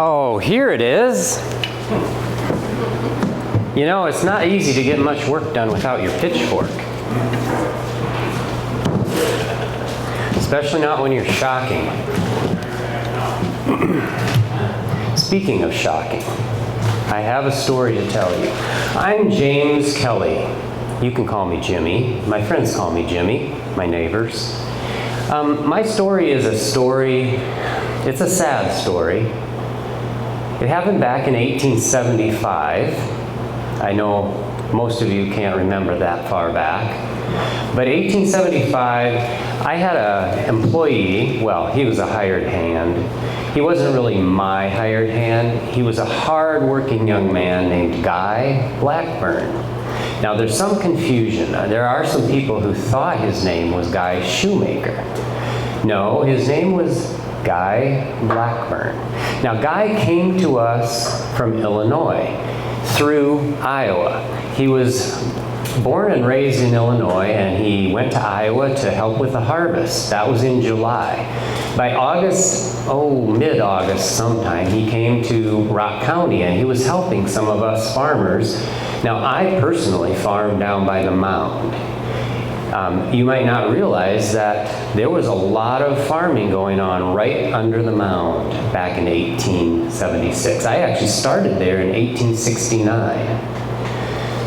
Oh, here it is. You know, it's not easy to get much work done without your pitchfork. Especially not when you're shocking. Speaking of shocking, I have a story to tell you. I'm James Kelley. You can call me Jimmy. My friends call me Jimmy, my neighbors. My story is it's a sad story. It happened back in 1875. I know most of you can't remember that far back. But 1875, I had an employee, well, he was a hired hand. He wasn't really my hired hand. He was a hard-working young man named Guy Blackburn. Now, there's some confusion. There are some people who thought his name was Guy Shoemaker. No, his name was Guy Blackburn. Now, Guy came to us from Illinois through Iowa. He was born and raised in Illinois, and he went to Iowa to help with the harvest. That was in July. By August, mid-August sometime, he came to Rock County, and he was helping some of us farmers. Now, I personally farmed down by the mound. You might not realize that there was a lot of farming going on right under the mound back in 1876. I actually started there in 1869.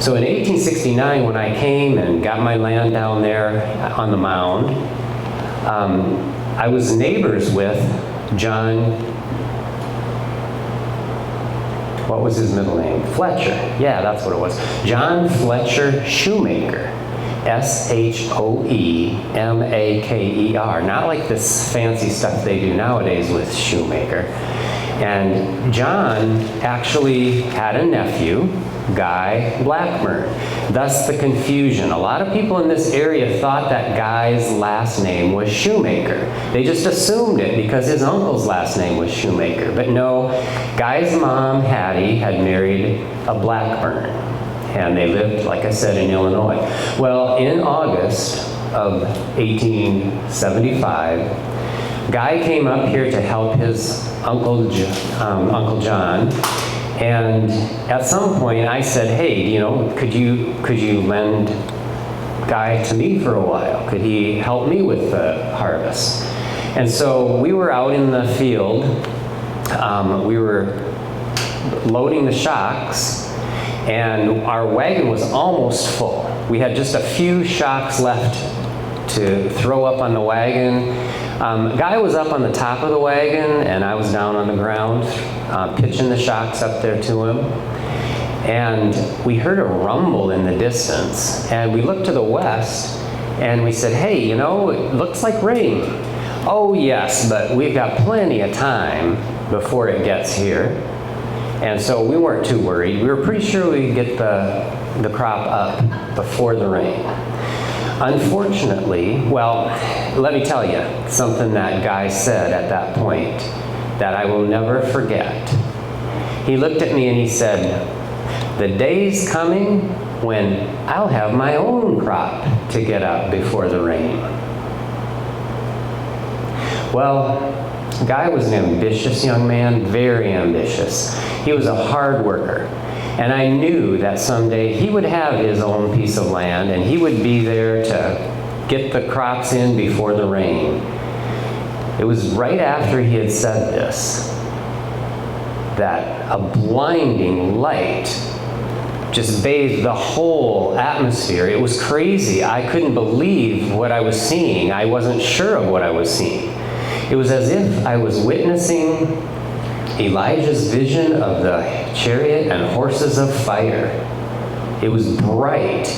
So in 1869, when I came and got my land down there on the mound, I was neighbors with John, what was his middle name? Fletcher. Yeah, that's what it was. John Fletcher Shoemaker. Shoemaker. Not like this fancy stuff they do nowadays with shoemaker. And John actually had a nephew, Guy Blackburn. Thus the confusion. A lot of people in this area thought that Guy's last name was Shoemaker. They just assumed it because his uncle's last name was Shoemaker. But no, Guy's mom, Hattie, had married a Blackburn. And they lived, like I said, in Illinois. Well, in August of 1875, Guy came up here to help his Uncle John. And at some point I said, hey, could you lend Guy to me for a while? Could he help me with the harvest? And so we were out in the field. We were loading the shocks, and our wagon was almost full. We had just a few shocks left to throw up on the wagon. Guy was up on the top of the wagon, and I was down on the ground, pitching the shocks up there to him. And we heard a rumble in the distance, and we looked to the west, and we said, hey, it looks like rain. Oh, yes, but we've got plenty of time before it gets here. And so we weren't too worried. We were pretty sure we'd get the crop up before the rain. Unfortunately, well, let me tell you something that Guy said at that point that I will never forget. He looked at me and he said, the day's coming when I'll have my own crop to get up before the rain. Well, Guy was an ambitious young man, very ambitious. He was a hard worker. And I knew that someday he would have his own piece of land and he would be there to get the crops in before the rain. It was right after he had said this that a blinding light just bathed the whole atmosphere. It was crazy. I couldn't believe what I was seeing. I wasn't sure of what I was seeing. It was as if I was witnessing Elijah's vision of the chariot and horses of fire. It was bright,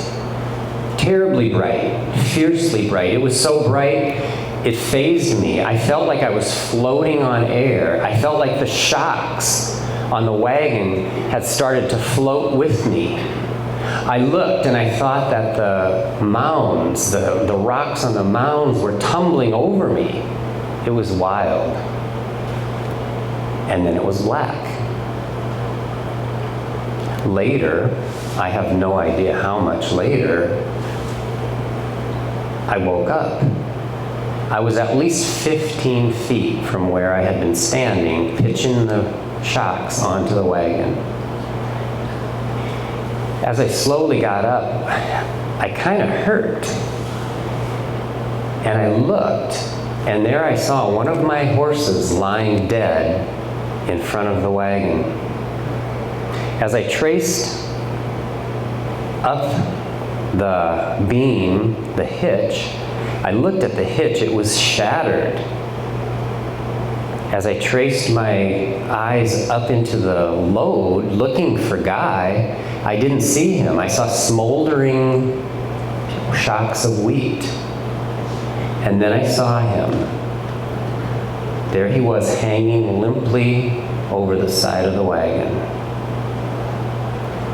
terribly bright, fiercely bright. It was so bright, it fazed me. I felt like I was floating on air. I felt like the shocks on the wagon had started to float with me. I looked and I thought that the mounds, the rocks on the mounds were tumbling over me. It was wild. And then it was black. Later, I have no idea how much later, I woke up. I was at least 15 feet from where I had been standing, pitching the shocks onto the wagon. As I slowly got up, I kind of hurt. And I looked, and there I saw one of my horses lying dead in front of the wagon. As I traced up the beam, the hitch, I looked at the hitch. It was shattered. As I traced my eyes up into the load, looking for Guy, I didn't see him. I saw smoldering shocks of wheat. And then I saw him. There he was, hanging limply over the side of the wagon.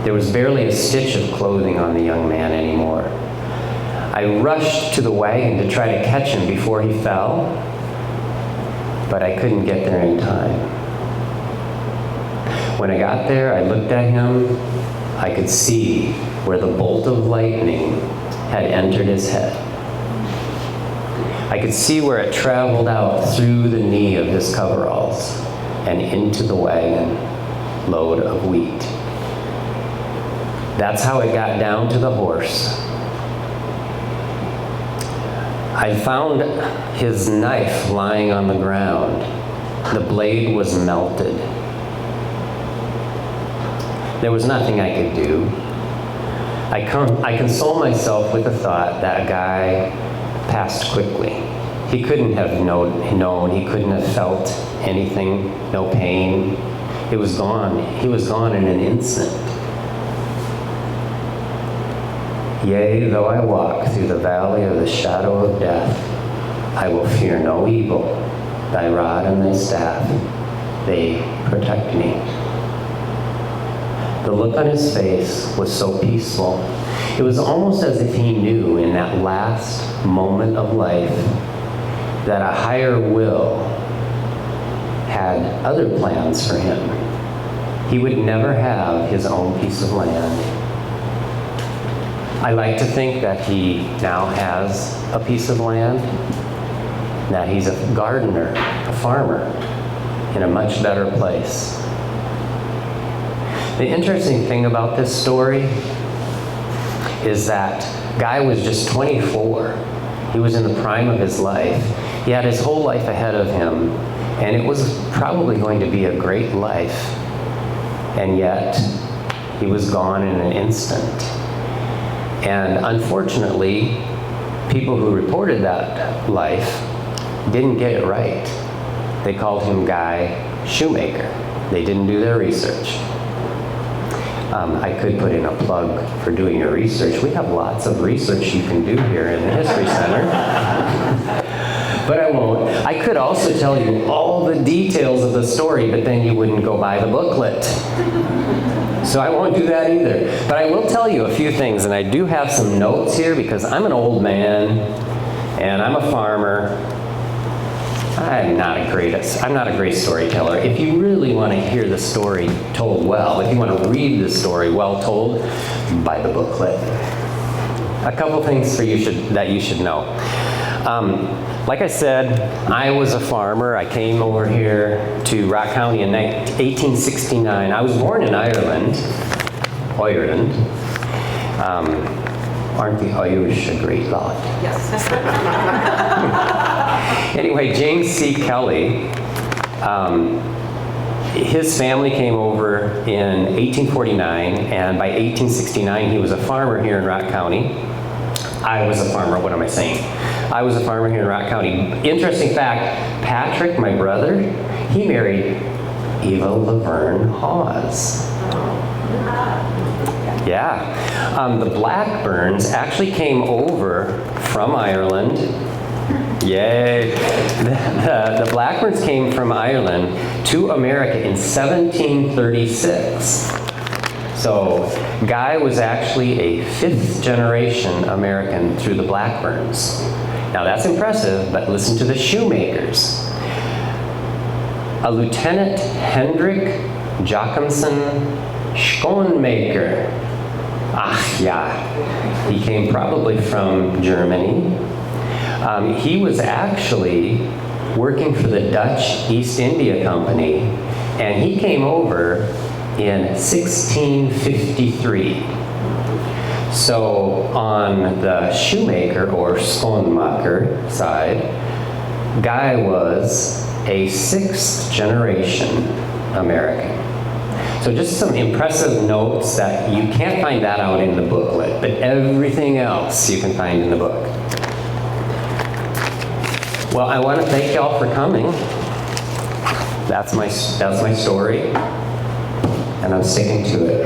There was barely a stitch of clothing on the young man anymore. I rushed to the wagon to try to catch him before he fell, but I couldn't get there in time. When I got there, I looked at him. I could see where the bolt of lightning had entered his head. I could see where it traveled out through the knee of his coveralls and into the wagon load of wheat. That's how it got down to the horse. I found his knife lying on the ground. The blade was melted. There was nothing I could do. I console myself with the thought that Guy passed quickly. He couldn't have known, he couldn't have felt anything, no pain. It was gone. He was gone in an instant. Yea, though I walk through the valley of the shadow of death, I will fear no evil. Thy rod and thy staff, they protect me. The look on his face was so peaceful. It was almost as if he knew in that last moment of life that a higher will had other plans for him. He would never have his own piece of land. I like to think that he now has a piece of land, that he's a gardener, a farmer, in a much better place. The interesting thing about this story is that Guy was just 24. He was in the prime of his life. He had his whole life ahead of him, and it was probably going to be a great life. And yet, he was gone in an instant. And unfortunately, people who reported that life didn't get it right. They called him Guy Shoemaker. They didn't do their research. I could put in a plug for doing your research. We have lots of research you can do here in the History Center. But I won't. I could also tell you all the details of the story, but then you wouldn't go buy the booklet. So I won't do that either. But I will tell you a few things, and I do have some notes here because I'm an old man, and I'm a farmer. I'm not a great storyteller. If you really want to hear the story told well, if you want to read the story well told, buy the booklet. A couple things that you should know. Like I said, I was a farmer. I came over here to Rock County in 1869. I was born in Ireland. Aren't the Irish a great lot? Yes. Anyway, James C. Kelley, his family came over in 1849, and by 1869 he was a farmer here in Rock County. I was a farmer, what am I saying? I was a farmer here in Rock County. Interesting fact, Patrick, my brother, he married Eva Laverne Hawes. Yeah. The Blackburns actually came over from Ireland. Yay. The Blackburns came from Ireland to America in 1736. So Guy was actually a fifth-generation American through the Blackburns. Now that's impressive, but listen to the Shoemakers. A Lieutenant Hendrik Joachimson Schoenmaker. He came probably from Germany. He was actually working for the Dutch East India Company, And he came over in 1653. So on the shoemaker or schoenmaker side, Guy was a 6th generation American. So just some impressive notes that you can't find that out in the booklet, but everything else you can find in the book. Well, I want to thank y'all for coming. That's my story, and I'm sticking to it.